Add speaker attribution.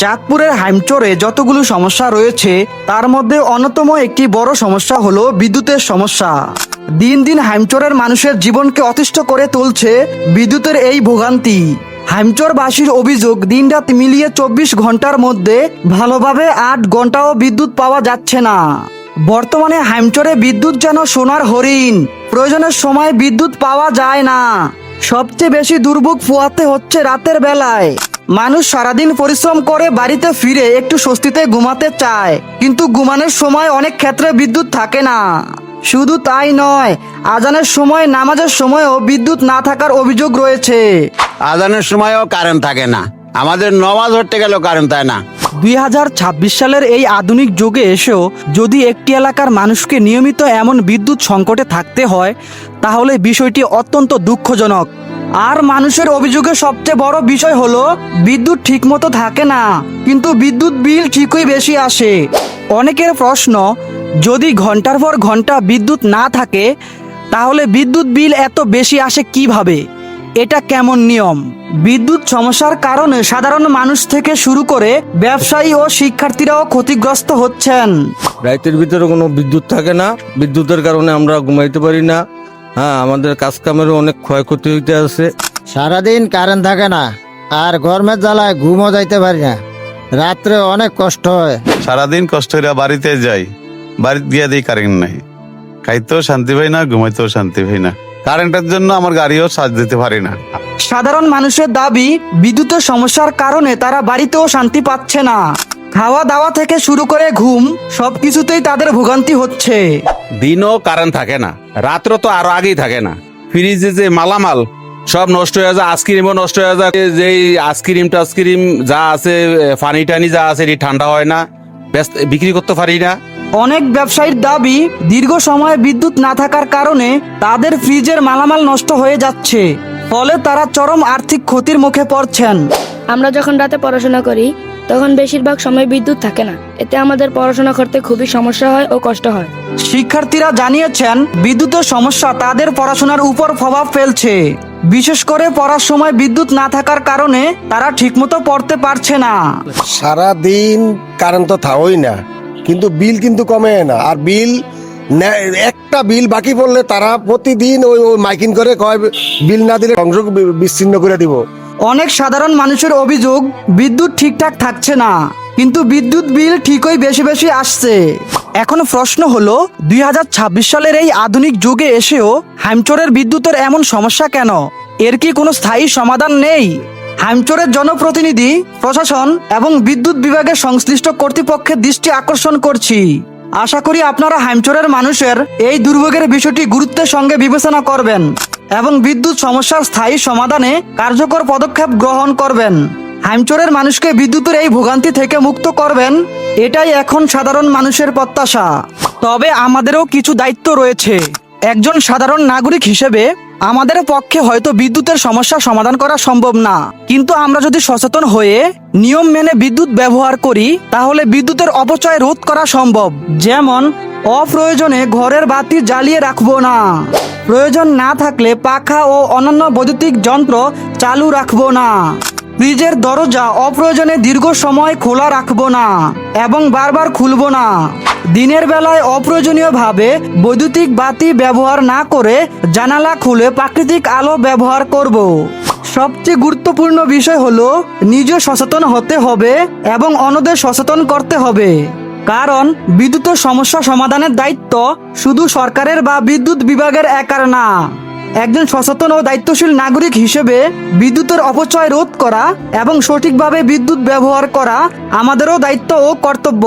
Speaker 1: চাঁদপুরের হাইমচরে যতগুলো সমস্যা রয়েছে তার মধ্যে অন্যতম একটি বড় সমস্যা হলো বিদ্যুতের সমস্যা। দিন দিন হাইমচরের মানুষের জীবনকে অতিষ্ঠ করে তুলছে বিদ্যুতের এই ভোগান্তি। হাইমচরবাসীর অভিযোগ, দিনরাত মিলিয়ে 24 ঘন্টার মধ্যে ভালোভাবে 8 ঘন্টাও বিদ্যুৎ পাওয়া যাচ্ছে না। বর্তমানে হাইমচরে বিদ্যুৎ যেন সোনার হরিণ, প্রয়োজনের সময় বিদ্যুৎ পাওয়া যায় না। সবচেয়ে বেশি দুর্ভোগ পোহাতে হচ্ছে রাতের বেলায়। মানুষ সারাদিন পরিশ্রম করে বাড়িতে ফিরে একটু স্বস্তিতে ঘুমাতে চায়, কিন্তু ঘুমানোর সময় অনেক ক্ষেত্রে বিদ্যুৎ থাকে না। শুধু তাই নয়, আজানের সময়, নামাজের সময়ও বিদ্যুৎ না থাকার অভিযোগ রয়েছে।
Speaker 2: আজানের সময়ও কারেন্ট থাকে না, আমাদের নামাজ পড়তে গেলেও কারেন্ট থাকে না।
Speaker 1: 2026 সালের এই আধুনিক যুগে এসেও যদি একটি এলাকার মানুষকে নিয়মিত এমন বিদ্যুৎ সংকটে থাকতে হয়, তাহলে বিষয়টি অত্যন্ত দুঃখজনক। আর মানুষের অভিযোগের সবচেয়ে বড় বিষয় হলো বিদ্যুৎ ঠিকমতো থাকে না, কিন্তু বিদ্যুৎ বিল ঠিকই বেশি আসে। অনেকের প্রশ্ন, যদি ঘন্টার পর ঘন্টা বিদ্যুৎ না থাকে তাহলে বিদ্যুৎ বিল এত বেশি আসে কিভাবে? এটা কেমন নিয়ম? বিদ্যুৎ সমস্যার কারণে সাধারণ মানুষ থেকে শুরু করে ব্যবসায়ী ও শিক্ষার্থীরাও ক্ষতিগ্রস্ত হচ্ছেন।
Speaker 3: রাতের ভিতরে কোনো বিদ্যুৎ থাকে না, বিদ্যুতের কারণে আমরা ঘুমাইতে পারি না। আমাদের কাজ কামেরও অনেক ক্ষয়ক্ষতি হইতে আছে।
Speaker 4: সারাদিন কারেন্ট থাকে না, আর গরমের জ্বালায় ঘুমও যাইতে পারি না। রাত্রে অনেক কষ্ট হয়।
Speaker 5: সারাদিন কষ্ট করে বাড়িতে যাই, বাড়িতে গিয়ে দিই কারেন্ট নাই, খাইতেও শান্তি পাই না, ঘুমাইতেও শান্তি পাই না। কারেন্টের জন্য আমার গাড়িও চার্জ দিতে পারি না।
Speaker 1: সাধারণ মানুষের দাবি, বিদ্যুতের সমস্যার কারণে তারা বাড়িতেও শান্তি পাচ্ছে না। খাওয়া দাওয়া থেকে শুরু করে ঘুম, সবকিছুতেই তাদের ভোগান্তি হচ্ছে।
Speaker 2: দিনও কারেন্ট থাকে না, রাত্র তো আরো আগেই থাকে না। ফ্রিজে যে মালামাল সব নষ্ট হয়ে যায়, আইসক্রিমও নষ্ট হয়ে যায়। যেই আইসক্রিম টাইসক্রিম যা আছে, পানি টানি যা আছে, এটি ঠান্ডা হয় না, বিক্রি করতে পারি না।
Speaker 1: অনেক ব্যবসায়ীর দাবি, দীর্ঘ সময় বিদ্যুৎ না থাকার কারণে তাদের ফ্রিজের মালামাল নষ্ট হয়ে যাচ্ছে, ফলে তারা চরম আর্থিক ক্ষতির মুখে পড়ছেন।
Speaker 6: আমরা যখন রাতে পড়াশোনা করি তখন বেশিরভাগ সময় বিদ্যুৎ থাকে না, এতে আমাদের পড়াশোনা করতে খুবই সমস্যা হয় ও কষ্ট হয়।
Speaker 1: শিক্ষার্থীরা জানিয়েছেন, বিদ্যুতের সমস্যা তাদের পড়াশোনার উপর প্রভাব ফেলছে। বিশেষ করে পড়ার সময় বিদ্যুৎ না থাকার কারণে তারা ঠিকমতো পড়তে পারছে না।
Speaker 7: সারা দিন কারেন্ট তো থাকই না, কিন্তু বিল কিন্তু কমে না। আর বিল একটা বিল বাকি পড়লে তারা প্রতিদিন ওই মাইকিং করে কয় বিল না দিলে সংযোগ বিচ্ছিন্ন করে দিব।
Speaker 1: অনেক সাধারণ মানুষের অভিযোগ, বিদ্যুৎ ঠিকঠাক থাকছে না, কিন্তু বিদ্যুৎ বিল ঠিকই বেশি বেশি আসছে। এখন প্রশ্ন হলো, 2026 সালের এই আধুনিক যুগে এসেও হাইমচরের বিদ্যুতের এমন সমস্যা কেন? এর কি কোনো স্থায়ী সমাধান নেই? হাইমচরের জনপ্রতিনিধি, প্রশাসন এবং বিদ্যুৎ বিভাগের সংশ্লিষ্ট কর্তৃপক্ষের দৃষ্টি আকর্ষণ করছি। আশা করি আপনারা হাইমচরের মানুষের এই দুর্ভোগের বিষয়টি গুরুত্বের সঙ্গে বিবেচনা করবেন এবং বিদ্যুৎ সমস্যার স্থায়ী সমাধানে কার্যকর পদক্ষেপ গ্রহণ করবেন। হাইমচরের মানুষকে বিদ্যুতের এই ভোগান্তি থেকে মুক্ত করবেন, এটাই এখন সাধারণ মানুষের প্রত্যাশা। তবে আমাদেরও কিছু দায়িত্ব রয়েছে। একজন সাধারণ নাগরিক হিসেবে আমাদের পক্ষে হয়তো বিদ্যুতের সমস্যা সমাধান করা সম্ভব না, কিন্তু আমরা যদি সচেতন হয়ে নিয়ম মেনে বিদ্যুৎ ব্যবহার করি তাহলে বিদ্যুতের অপচয় রোধ করা সম্ভব। যেমন, অপ্রয়োজনে ঘরের বাতি জ্বালিয়ে রাখবো না, প্রয়োজন না থাকলে পাখা ও অন্যান্য বৈদ্যুতিক যন্ত্র চালু রাখবো না, ফ্রিজের দরজা অপ্রয়োজনে দীর্ঘ সময় খোলা রাখবো না এবং বারবার খুলবো না, দিনের বেলায় অপ্রয়োজনীয়ভাবে বৈদ্যুতিক বাতি ব্যবহার না করে জানালা খুলে প্রাকৃতিক আলো ব্যবহার করব। সবচেয়ে গুরুত্বপূর্ণ বিষয় হলো, নিজে সচেতন হতে হবে এবং অন্যদের সচেতন করতে হবে। কারণ বিদ্যুতের সমস্যা সমাধানের দায়িত্ব শুধু সরকারের বা বিদ্যুৎ বিভাগের একার না। একজন সচেতন ও দায়িত্বশীল নাগরিক হিসেবে বিদ্যুতের অপচয় রোধ করা এবং সঠিকভাবে বিদ্যুৎ ব্যবহার করা আমাদেরও দায়িত্ব ও কর্তব্য।